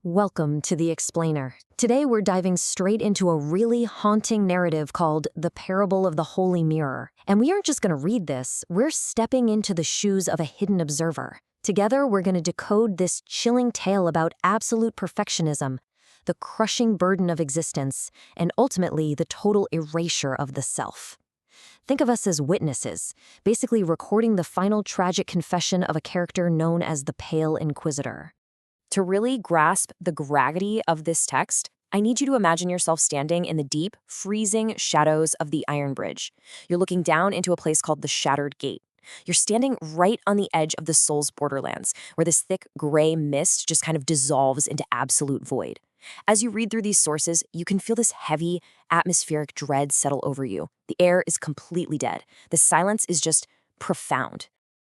Welcome to The Explainer. Today we're diving straight into a really haunting narrative called The Parable of the Holy Mirror. And we aren't just going to read this, we're stepping into the shoes of a hidden observer. Together we're going to decode this chilling tale about absolute perfectionism, the crushing burden of existence, and ultimately the total erasure of the self. Think of us as witnesses, basically recording the final tragic confession of a character known as the Pale Inquisitor. To really grasp the gravity of this text, I need you to imagine yourself standing in the deep, freezing shadows of the Iron Bridge. You're looking down into a place called the Shattered Gate. You're standing right on the edge of the soul's borderlands, where this thick gray mist just kind of dissolves into absolute void. As you read through these sources, you can feel this heavy, atmospheric dread settle over you. The air is completely dead. The silence is just profound.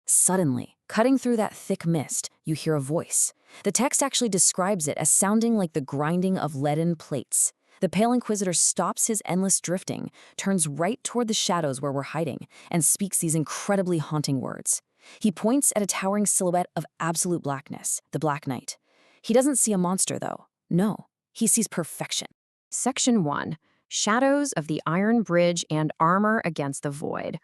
Suddenly, cutting through that thick mist, you hear a voice. The text actually describes it as sounding like the grinding of leaden plates. The Pale Inquisitor stops his endless drifting, turns right toward the shadows where we're hiding, and speaks these incredibly haunting words. He points at a towering silhouette of absolute blackness, the Black Knight. He doesn't see a monster, though. No, he sees perfection. Section 1. Shadows of the Iron Bridge and Armor Against the Void.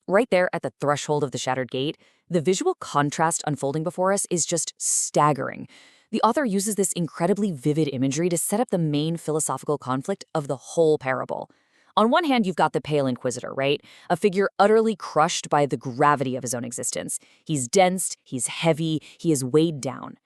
Right there at the threshold of the Shattered Gate, the visual contrast unfolding before us is just staggering. The author uses this incredibly vivid imagery to set up the main philosophical conflict of the whole parable. On one hand, you've got the Pale Inquisitor, right? A figure utterly crushed by the gravity of his own existence. He's dense, he's heavy, he is weighed down.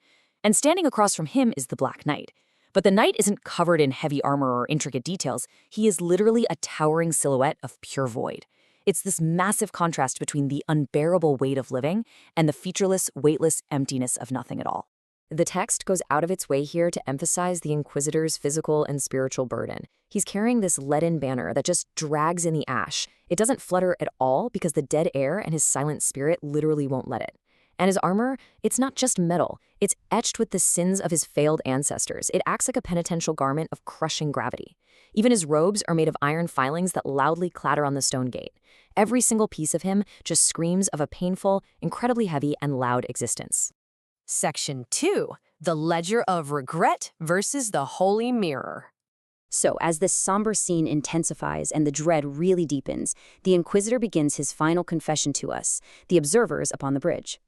And standing across from him is the Black Knight. But the knight isn't covered in heavy armor or intricate details. He is literally a towering silhouette of pure void. It's this massive contrast between the unbearable weight of living and the featureless, weightless emptiness of nothing at all. The text goes out of its way here to emphasize the Inquisitor's physical and spiritual burden. He's carrying this leaden banner that just drags in the ash. It doesn't flutter at all because the dead air and his silent spirit literally won't let it. And his armor, it's not just metal. It's etched with the sins of his failed ancestors. It acts like a penitential garment of crushing gravity. Even his robes are made of iron filings that loudly clatter on the stone gate. Every single piece of him just screams of a painful, incredibly heavy, and loud existence. Section 2. The Ledger of Regret versus the Holy Mirror. So, as this somber scene intensifies and the dread really deepens, the Inquisitor begins his final confession to us, the observers upon the bridge.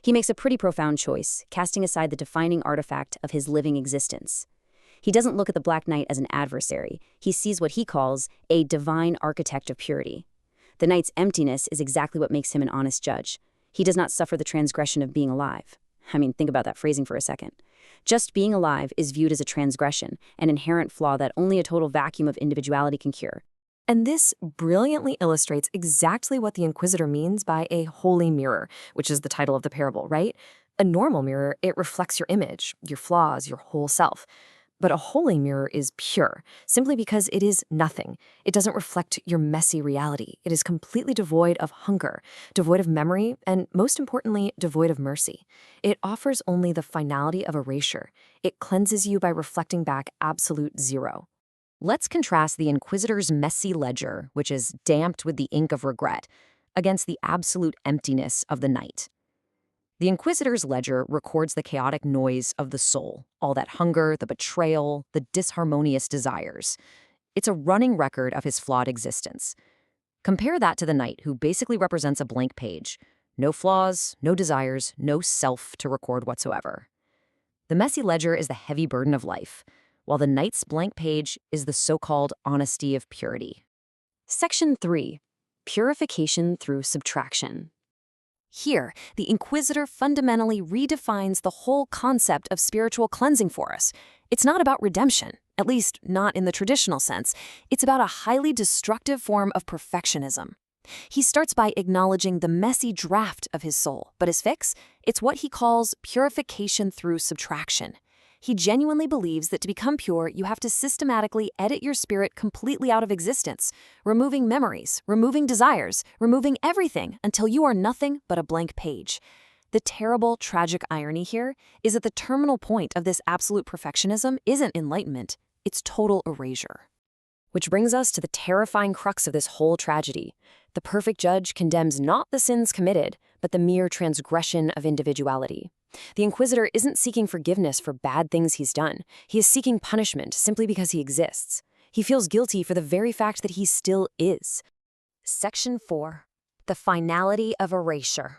He makes a pretty profound choice, casting aside the defining artifact of his living existence. He doesn't look at the Black Knight as an adversary. He sees what he calls a divine architect of purity. The knight's emptiness is exactly what makes him an honest judge. He does not suffer the transgression of being alive. I mean, think about that phrasing for a second. Just being alive is viewed as a transgression, an inherent flaw that only a total vacuum of individuality can cure. And this brilliantly illustrates exactly what the Inquisitor means by a holy mirror, which is the title of the parable, right? A normal mirror, it reflects your image, your flaws, your whole self. But a holy mirror is pure, simply because it is nothing. It doesn't reflect your messy reality. It is completely devoid of hunger, devoid of memory, and most importantly, devoid of mercy. It offers only the finality of erasure. It cleanses you by reflecting back absolute zero. Let's contrast the Inquisitor's messy ledger, which is damped with the ink of regret, against the absolute emptiness of the knight. The Inquisitor's ledger records the chaotic noise of the soul, all that hunger, the betrayal, the disharmonious desires. It's a running record of his flawed existence. Compare that to the knight, who basically represents a blank page. No flaws, no desires, no self to record whatsoever. The messy ledger is the heavy burden of life, while the knight's blank page is the so-called honesty of purity. Section 3. Purification through subtraction. Here, the Inquisitor fundamentally redefines the whole concept of spiritual cleansing for us. It's not about redemption, at least not in the traditional sense. It's about a highly destructive form of perfectionism. He starts by acknowledging the messy draft of his soul, but his fix? It's what he calls purification through subtraction. He genuinely believes that to become pure, you have to systematically edit your spirit completely out of existence, removing memories, removing desires, removing everything until you are nothing but a blank page. The terrible, tragic irony here is that the terminal point of this absolute perfectionism isn't enlightenment, it's total erasure. Which brings us to the terrifying crux of this whole tragedy. The perfect judge condemns not the sins committed, but the mere transgression of individuality. The Inquisitor isn't seeking forgiveness for bad things he's done. He is seeking punishment simply because he exists. He feels guilty for the very fact that he still is. Section 4. The Finality of Erasure.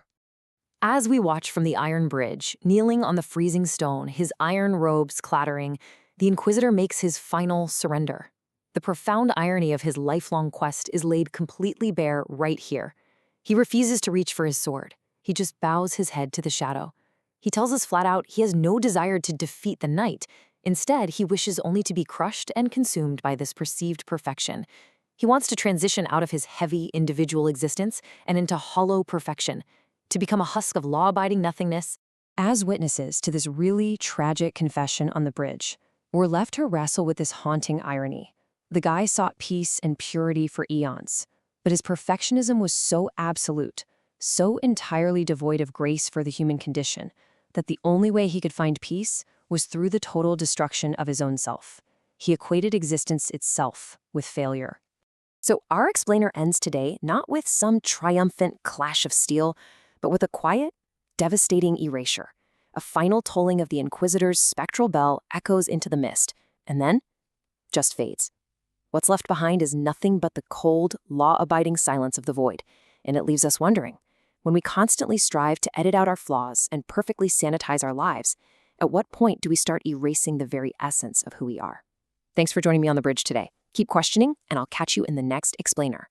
As we watch from the Iron Bridge, kneeling on the freezing stone, his iron robes clattering, the Inquisitor makes his final surrender. The profound irony of his lifelong quest is laid completely bare right here. He refuses to reach for his sword. He just bows his head to the shadow. He tells us flat out he has no desire to defeat the night. Instead, he wishes only to be crushed and consumed by this perceived perfection. He wants to transition out of his heavy individual existence and into hollow perfection, to become a husk of law-abiding nothingness. As witnesses to this really tragic confession on the bridge, we're left to wrestle with this haunting irony. The guy sought peace and purity for eons, but his perfectionism was so absolute, so entirely devoid of grace for the human condition, that the only way he could find peace was through the total destruction of his own self. He equated existence itself with failure. So our explainer ends today not with some triumphant clash of steel, but with a quiet, devastating erasure. A final tolling of the Inquisitor's spectral bell echoes into the mist, and then just fades. What's left behind is nothing but the cold, law-abiding silence of the void, and it leaves us wondering, when we constantly strive to edit out our flaws and perfectly sanitize our lives, at what point do we start erasing the very essence of who we are? Thanks for joining me on the bridge today. Keep questioning, and I'll catch you in the next explainer.